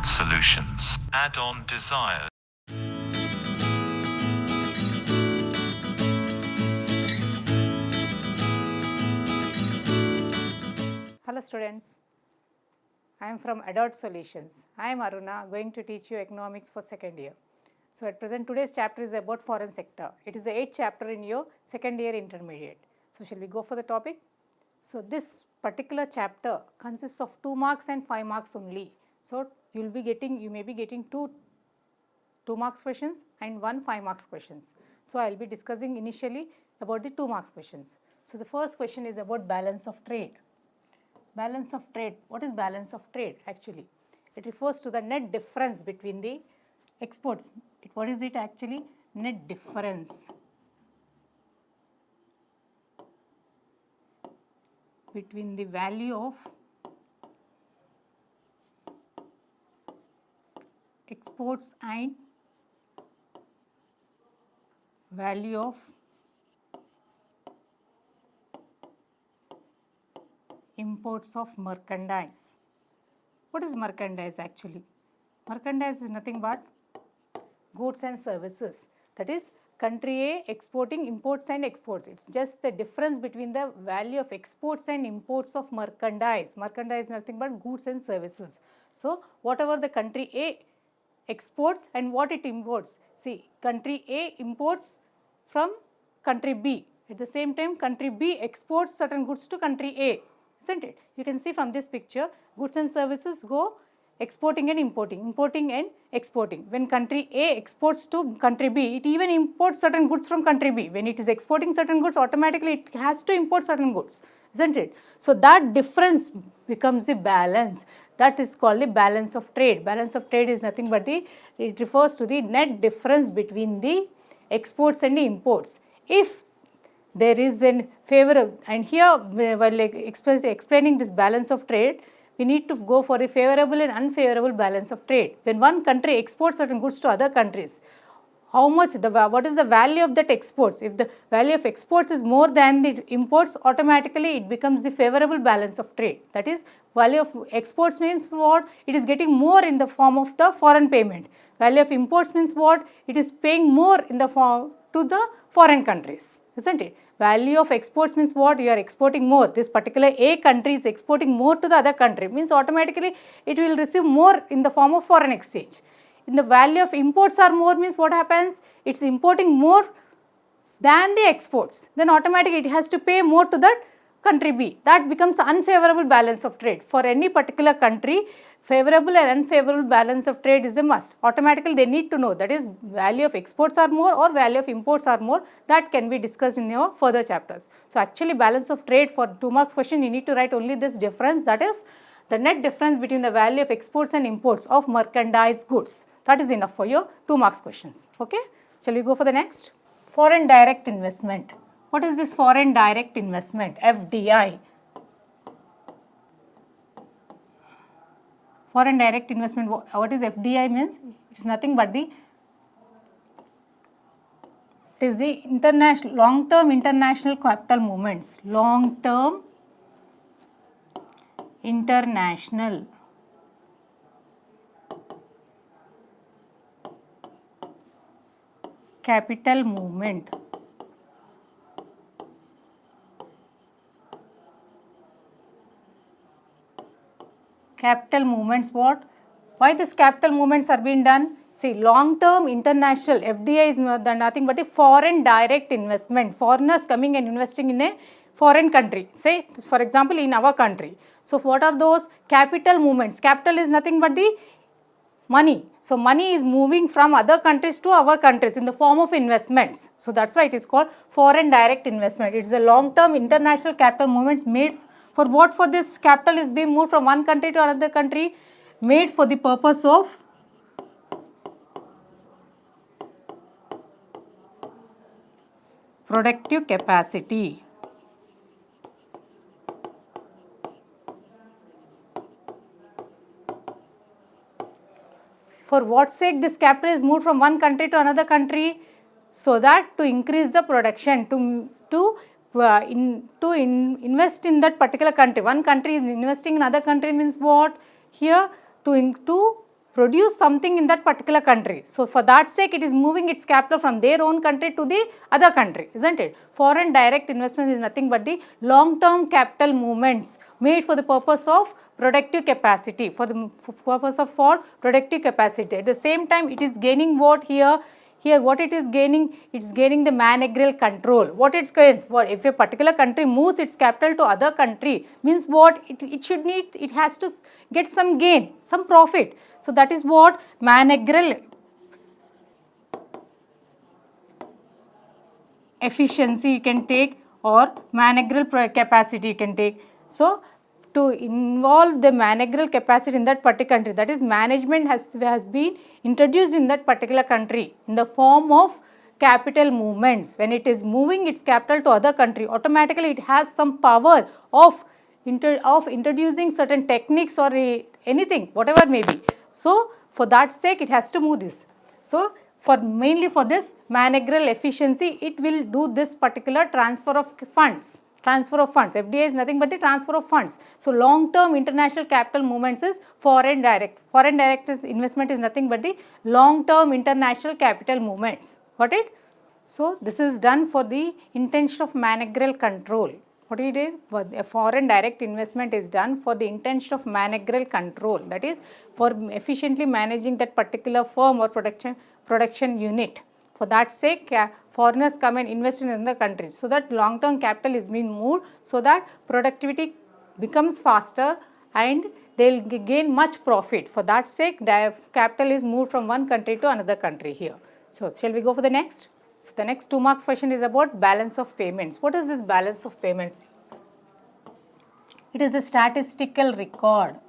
Addod Solutions. Add-on desired. Hello students, I am from Addod Solutions. I am Aruna, going to teach you economics for second year. So at present today's chapter is about foreign sector. It is the 8th chapter in your second year intermediate. So shall we go for the topic? So this particular chapter consists of 2 marks and 5 marks only. So you may be getting two 2 marks questions and 1 5 marks questions. So I will be discussing initially about the 2 marks questions. So the first question is about balance of trade. Balance of trade. What is balance of trade actually? It refers to the net difference between the exports. What is it actually? Net difference between the value of exports and value of imports of merchandise. What is merchandise actually? Merchandise is nothing but goods and services. That is country A exporting imports and exports. It's just the difference between the value of exports and imports of merchandise. Merchandise is nothing but goods and services. So whatever the country A exports and what it imports. See, country A imports from country B. At the same time, country B exports certain goods to country A, isn't it? You can see from this picture, goods and services go exporting and importing and exporting. When country A exports to country B, it even imports certain goods from country B. When it is exporting certain goods, automatically it has to import certain goods, isn't it? So that difference becomes the balance. That is called the balance of trade. Balance of trade is nothing but it refers to the net difference between the exports and the imports. If there is an favorable, and here while explaining this balance of trade, we need to go for the favorable and unfavorable balance of trade. When one country exports certain goods to other countries, what is the value of that exports? If the value of exports is more than the imports, automatically it becomes the favorable balance of trade. That is, value of exports means what? It is getting more in the form of the foreign payment. Value of imports means what? It is paying more in the form to the foreign countries, isn't it? Value of exports means what? You are exporting more. This particular A country is exporting more to the other country, means automatically it will receive more in the form of foreign exchange. In the value of imports are more means what happens? It's importing more than the exports. Then automatically it has to pay more to that country B. That becomes unfavorable balance of trade. For any particular country, favorable and unfavorable balance of trade is a must. Automatically they need to know, that is, value of exports are more or value of imports are more. That can be discussed in your further chapters. So actually balance of trade, for 2 marks question you need to write only this difference, that is the net difference between the value of exports and imports of merchandise goods. That is enough for your 2 marks questions. Okay. Shall we go for the next? Foreign direct investment. What is this foreign direct investment? FDI. Foreign direct investment, what is FDI means? It's nothing but it is the international, long-term international capital movements. Long-term international capital movement. Capital movements what? Why these capital movements are being done? See, long-term international, FDI is nothing but a foreign direct investment. Foreigners coming and investing in a foreign country. Say, for example, in our country. So, what are those capital movements? Capital is nothing but the money. So, money is moving from other countries to our countries in the form of investments. So, that's why it is called foreign direct investment. It is a long-term international capital movements made for what? For this capital is being moved from one country to another country, made for the purpose of productive capacity. For what sake this capital is moved from one country to another country? So that to increase the production, to invest in that particular country. One country is investing in other country means what? Here to produce something in that particular country. So, for that sake, it is moving its capital from their own country to the other country, isn't it? Foreign direct investment is nothing but the long-term capital movements made for the purpose of productive capacity, for the purpose of productive capacity. At the same time, it is gaining what here? Here what it is gaining? It is gaining the managerial control. What it gains? What if a particular country moves its capital to other country, means what? It has to get some gain, some profit. So that is what managerial efficiency you can take, or managerial capacity you can take. So to involve the managerial capacity in that particular country, that is management has been introduced in that particular country in the form of capital movements. When it is moving its capital to other country, automatically it has some power of introducing certain techniques or anything, whatever may be. So for that sake, it has to move this. So mainly for this managerial efficiency, it will do this particular transfer of funds. Transfer of funds. FDI is nothing but the transfer of funds. So long-term international capital movements is foreign direct. Foreign direct investment is nothing but the long-term international capital movements. Got it? So this is done for the intention of managerial control. What do you do? A foreign direct investment is done for the intention of managerial control. That is for efficiently managing that particular firm or production unit. For that sake, foreigners come and invest in another country. So that long-term capital is being moved, so that productivity becomes faster and they will gain much profit. For that sake, capital is moved from one country to another country here. So shall we go for the next? So the next 2 marks question is about balance of payments. What is this balance of payments? It is a statistical record.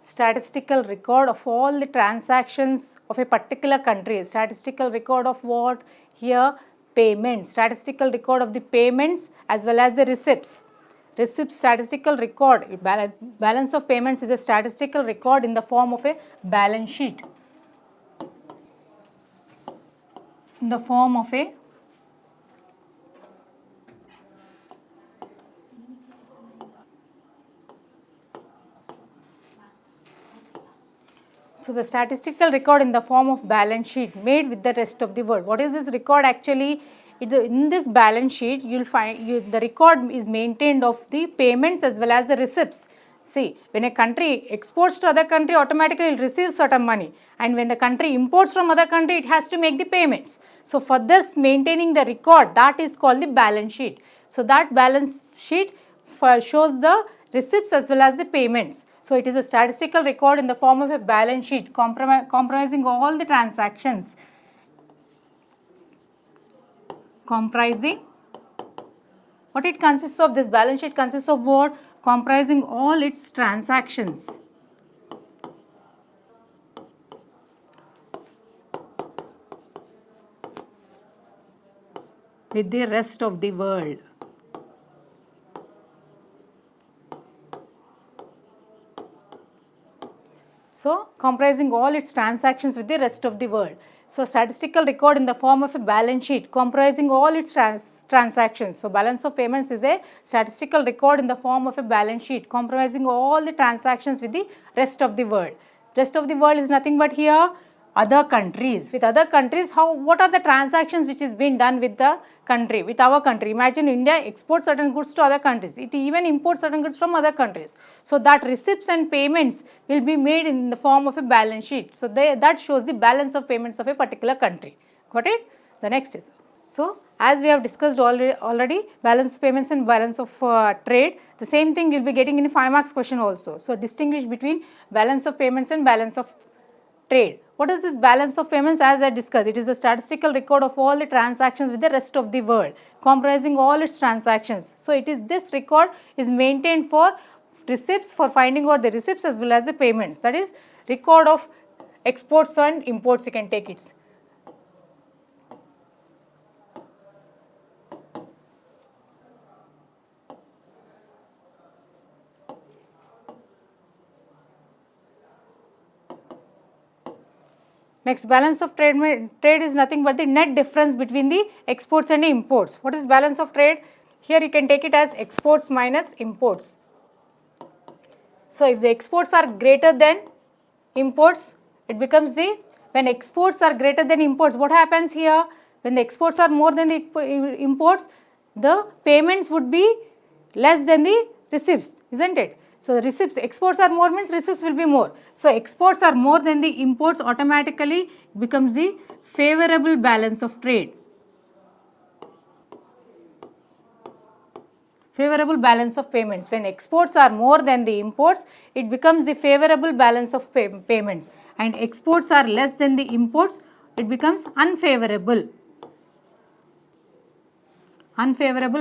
Statistical record of all the transactions of a particular country. Statistical record of what? Here, payments. Statistical record of the payments as well as the receipts. Receipt statistical record. Balance of payments is a statistical record in the form of a balance sheet. In the form of a So the statistical record in the form of balance sheet made with the rest of the world. What is this record actually? In this balance sheet, you will find the record is maintained of the payments as well as the receipts. See, when a country exports to other country, automatically it receives certain money, and when the country imports from other country, it has to make the payments. So for this maintaining the record, that is called the balance sheet. So that balance sheet shows the receipts as well as the payments. So it is a statistical record in the form of a balance sheet comprising all the transactions. What it consists of? This balance sheet consists of what? Comprising all its transactions. With the rest of the world. So comprising all its transactions with the rest of the world. So statistical record in the form of a balance sheet comprising all its transactions. So balance of payments is a statistical record in the form of a balance sheet comprising all the transactions with the rest of the world. Rest of the world is nothing but here other countries. With other countries, what are the transactions which is being done with the country, with our country? Imagine India exports certain goods to other countries. It even imports certain goods from other countries. So that receipts and payments will be made in the form of a balance sheet. So that shows the balance of payments of a particular country. Got it? The next is, so as we have discussed already, balance of payments and balance of trade, the same thing you will be getting in a 5 marks question also. So distinguish between balance of payments and balance of trade. What is this balance of payments? As I discussed, it is a statistical record of all the transactions with the rest of the world, comprising all its transactions. So it is this record is maintained for receipts, for finding out the receipts as well as the payments. That is record of exports and imports, you can take it. Next, balance of trade is nothing but the net difference between the exports and the imports. What is balance of trade? Here you can take it as exports minus imports. So, if the exports are greater than imports, it becomes the, when exports are greater than imports, what happens here? When the exports are more than the imports, the payments would be less than the receipts, isn't it? So, the receipts, exports are more means receipts will be more. So, exports are more than the imports, automatically becomes the favorable balance of trade. Favorable balance of payments. When exports are more than the imports, it becomes the favorable balance of payments, and exports are less than the imports, it becomes unfavorable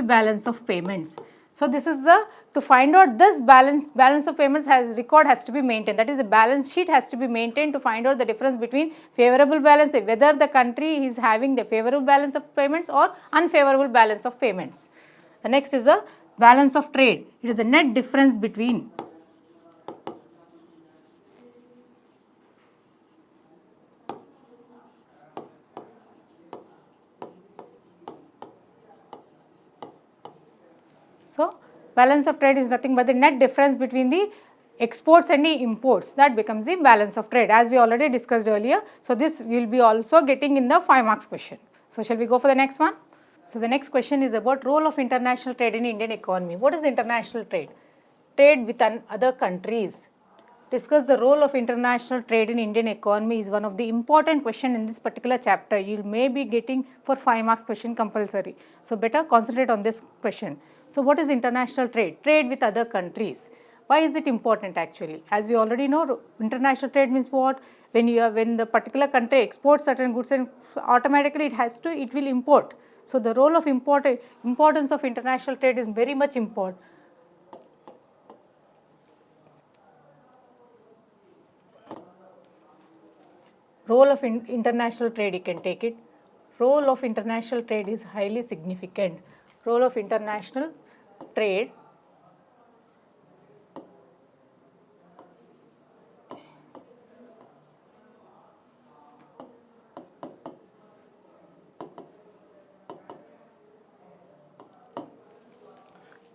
balance of payments. So, this is the, to find out this balance of payments record has to be maintained, that is the balance sheet has to be maintained to find out the difference between favorable balance, whether the country is having the favorable balance of payments or unfavorable balance of payments. The next is the balance of trade. It is the net difference between so balance of trade is nothing but the net difference between the exports and the imports, that becomes the balance of trade, as we already discussed earlier. So, this will be also getting in the 5 marks question. So, shall we go for the next one? So, the next question is about role of international trade in Indian economy. What is international trade? Trade with other countries. Discuss the role of international trade in Indian economy is one of the important question in this particular chapter. You may be getting for 5 marks question compulsory. So, better concentrate on this question. So, what is international trade? Trade with other countries. Why is it important actually? As we already know, international trade means what? When the particular country exports certain goods, and automatically it will import. So, the role of importance of international trade is very much important. Role of international trade, you can take it. Role of international trade is highly significant. Role of international trade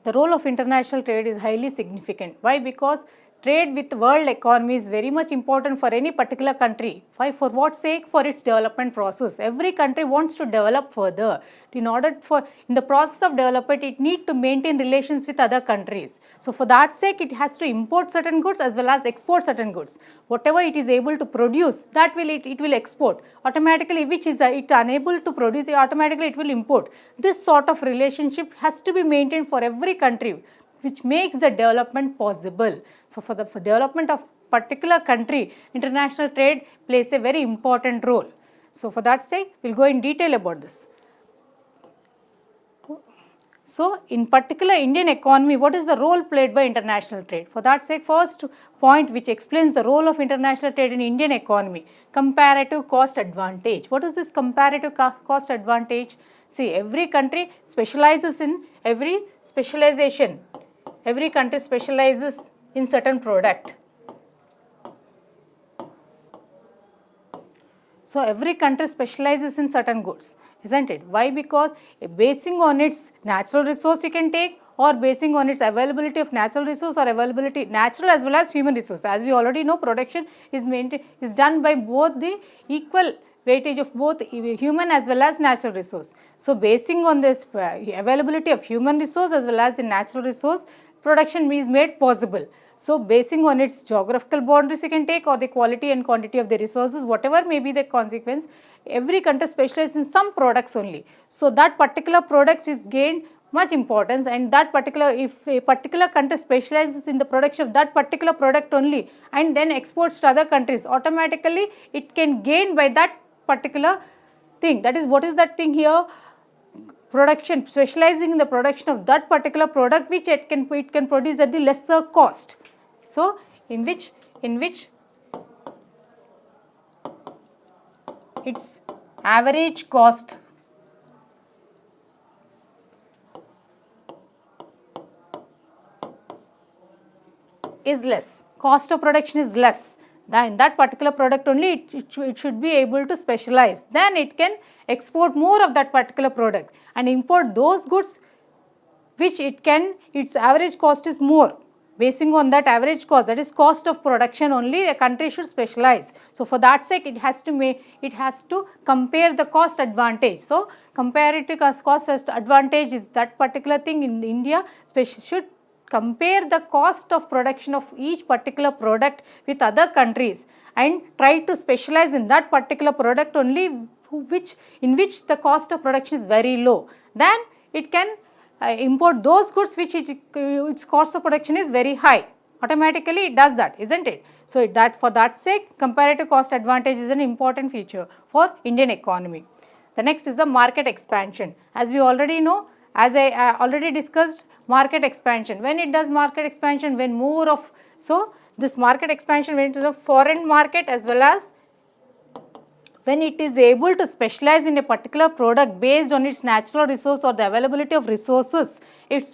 The role of international trade is highly significant. Why? Because trade with world economy is very much important for any particular country. Why? For what sake? For its development process. Every country wants to develop further. In the process of development, it needs to maintain relations with other countries. So, for that sake, it has to import certain goods as well as export certain goods. Whatever it is able to produce, that it will export. Automatically, which is it unable to produce, automatically it will import. This sort of relationship has to be maintained for every country, which makes the development possible. So, for the development of particular country, international trade plays a very important role. So, for that sake, we will go in detail about this. So, in particular Indian economy, what is the role played by international trade? For that sake, first point which explains the role of international trade in Indian economy, comparative cost advantage. What is this comparative cost advantage? See, every country specializes in every specialization. Every country specializes in certain product. So, every country specializes in certain goods, isn't it? Why? Because basing on its natural resource you can take, or basing on its availability of natural resource, or availability natural as well as human resource. As we already know, production is done by both the equal weightage of both human as well as natural resource. So, basing on this availability of human resource as well as the natural resource, production is made possible. So, basing on its geographical boundaries you can take, or the quality and quantity of the resources, whatever may be the consequence, every country specializes in some products only. So, that particular product is gained much importance, and that particular, if a particular country specializes in the production of that particular product only and then exports to other countries, automatically it can gain by that particular thing. That is, what is that thing here? Production, specializing in the production of that particular product which it can produce at the lesser cost. So, in which its average cost is less, cost of production is less. in that particular product only it should be able to specialize. Then it can export more of that particular product and import those goods which its average cost is more. Basing on that average cost, that is cost of production only, a country should specialize. So for that sake, it has to compare the cost advantage. So comparative cost advantage is that particular thing in India should compare the cost of production of each particular product with other countries and try to specialize in that particular product only in which the cost of production is very low. Then it can import those goods which its cost of production is very high. Automatically it does that, isn't it? So for that sake, comparative cost advantage is an important feature for Indian economy. The next is the market expansion. As we already know, as I already discussed, market expansion. When it does market expansion, when more of, so this market expansion when it is a foreign market as well as when it is able to specialize in a particular product based on its natural resource or the availability of resources.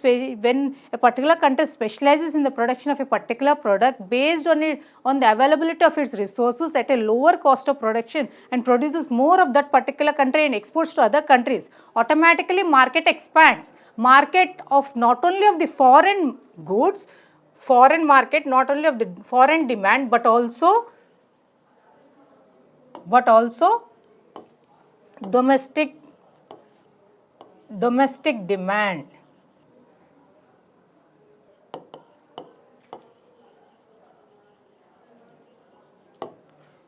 When a particular country specializes in the production of a particular product based on the availability of its resources at a lower cost of production and produces more of that particular country and exports to other countries, automatically market expands. Market of not only of the foreign goods, foreign market, not only of the foreign demand, but also domestic demand.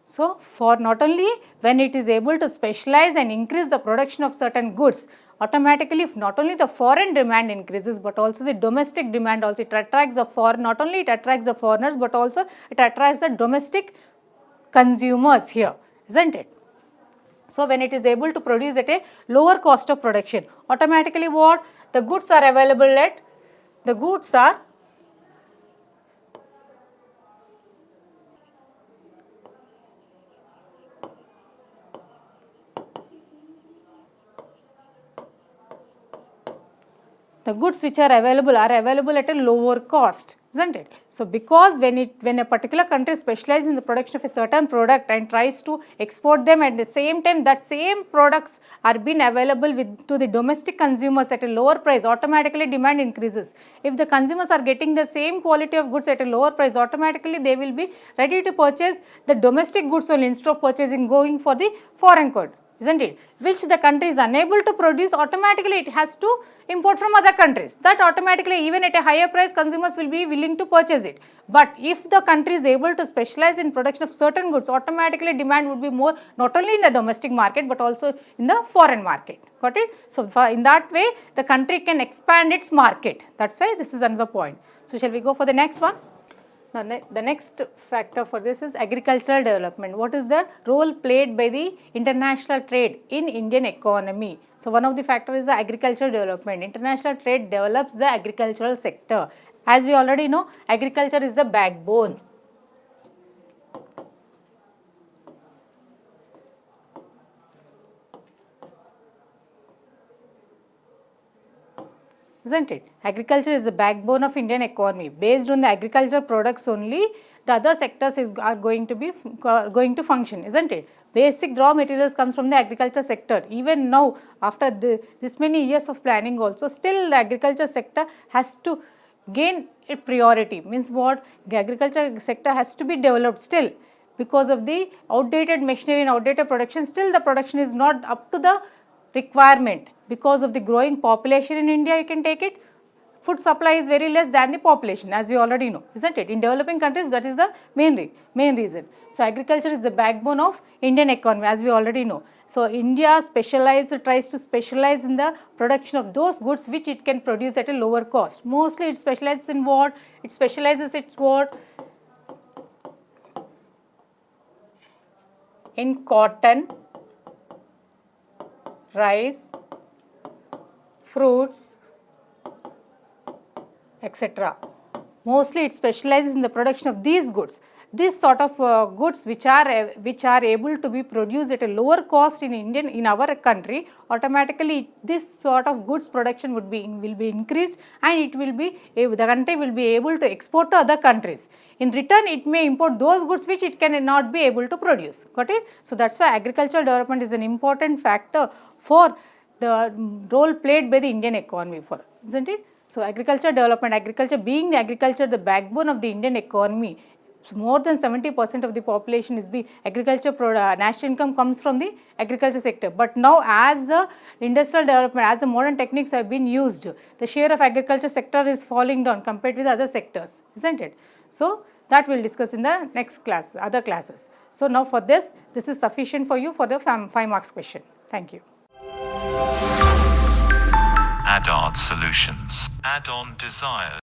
So for not only when it is able to specialize and increase the production of certain goods, automatically if not only the foreign demand increases but also the domestic demand also, it attracts the not only it attracts the foreigners but also it attracts the domestic consumers here, isn't it? So when it is able to produce at a lower cost of production, automatically what? The goods are available at, the goods are the goods which are available at a lower cost, isn't it? So because when a particular country specializes in the production of a certain product and tries to export them, at the same time that same products are being available to the domestic consumers at a lower price, automatically demand increases. If the consumers are getting the same quality of goods at a lower price, automatically they will be ready to purchase the domestic goods only instead of going for the foreign goods, isn't it? Which the country is unable to produce, automatically it has to import from other countries. That automatically even at a higher price consumers will be willing to purchase it. But if the country is able to specialize in production of certain goods, automatically demand would be more not only in the domestic market but also in the foreign market. Got it? So in that way the country can expand its market. That's why this is another point. So shall we go for the next one? The next factor for this is agricultural development. What is the role played by the international trade in Indian economy? So one of the factors is the agricultural development. International trade develops the agricultural sector. As we already know, agriculture is the backbone. Isn't it? Agriculture is the backbone of Indian economy. Based on the agricultural products only, the other sectors are going to function, isn't it? Basic raw materials comes from the agriculture sector. Even now, after this many years of planning also, still the agriculture sector has to gain a priority. Means what? The agriculture sector has to be developed still. Because of the outdated machinery and outdated production, still the production is not up to the requirement. Because of the growing population in India, you can take it, food supply is very less than the population, as we already know, isn't it? In developing countries, that is the main reason. So agriculture is the backbone of Indian economy, as we already know. So India tries to specialize in the production of those goods which it can produce at a lower cost. Mostly it specializes in what? It specializes in cotton, rice, fruits, etc. Mostly it specializes in the production of these goods. this sort of goods which are able to be produced at a lower cost in our country, automatically this sort of goods production will be increased, and it will be the country will be able to export to other countries. In return, it may import those goods which it cannot be able to produce. Got it? So that's why agricultural development is an important factor for the role played by the Indian economy, isn't it? So agriculture development, agriculture being the backbone of the Indian economy. So more than 70% of the population is agriculture. National income comes from the agriculture sector. But now, as the industrial development, as the modern techniques have been used, the share of agriculture sector is falling down compared with other sectors, isn't it? So that we will discuss in the next class, other classes. So now for this is sufficient for you for the 5 marks question. Thank you. Addod Solutions. Add-on Desires.